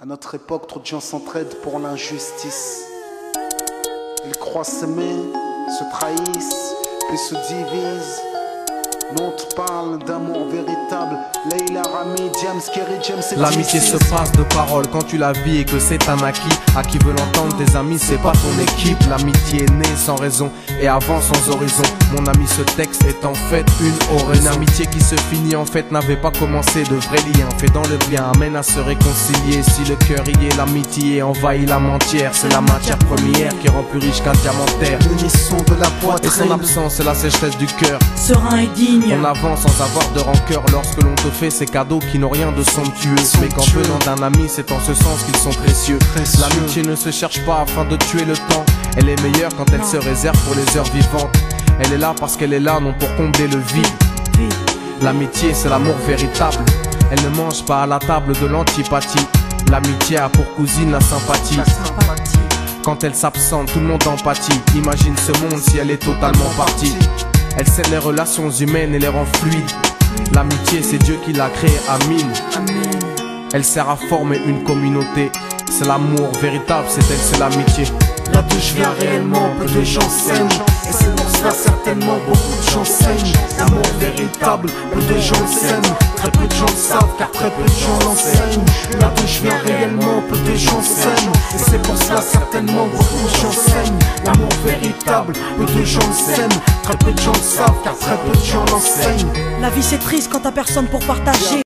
À notre époque, trop de gens s'entraident pour l'injustice. Ils croient s'aimer, se trahissent, puis se divisent. Nous on te parle d'amour véritable. Leila, Rami, James, Kerry, James et L'amitié se passe de paroles quand tu la vis et que c'est un acquis. À qui veut l'entendre, tes amis, c'est pas ton équipe. L'amitié est née sans raison et avance sans horizon. Mon ami, ce texte est en fait une oraison. Une amitié qui se finit en fait n'avait pas commencé. De vrais liens faits dans le bien amènent à se réconcilier. Si le cœur y est, l'amitié envahit l'âme entière. C'est la matière première qui rend plus riche qu'un diamantaire. L'unisson de la poitrine. Et son absence, c'est la sécheresse du cœur. Serein et digne. On avance sans avoir de rancœur lorsque l'on te fait ces cadeaux qui n'ont rien de somptueux. Mais qu'en venant d'un ami, c'est en ce sens qu'ils sont précieux. L'amitié ne se cherche pas afin de tuer le temps. Elle est meilleure quand elle se réserve pour les heures vivantes. Elle est là parce qu'elle est là, non pour combler le vide. L'amitié, c'est l'amour véritable. Elle ne mange pas à la table de l'antipathie. L'amitié a pour cousine la sympathie. Quand elle s'absente, tout le monde empathie. Imagine ce monde si elle est totalement partie. Elle scelle les relations humaines et les rend fluides. L'amitié, c'est Dieu qui l'a créée, Amin. Elle sert à former une communauté. C'est l'amour véritable, c'est elle, c'est l'amitié. Là d'où je viens réellement, peu de gens s'aiment. Et c'est pour cela certainement beaucoup de gens saignent. L'amour véritable, peu de gens s'aiment. Très peu de gens le savent car très peu de gens l'enseignent. Là d'où je viens réellement, peu de gens s'aiment. Et c'est pour cela certainement beaucoup de gens saignent. L'amour véritable, peu de gens s'aiment. Très peu de gens le savent car très peu de gens l'enseignent. La vie c'est triste quand t'as personne pour partager.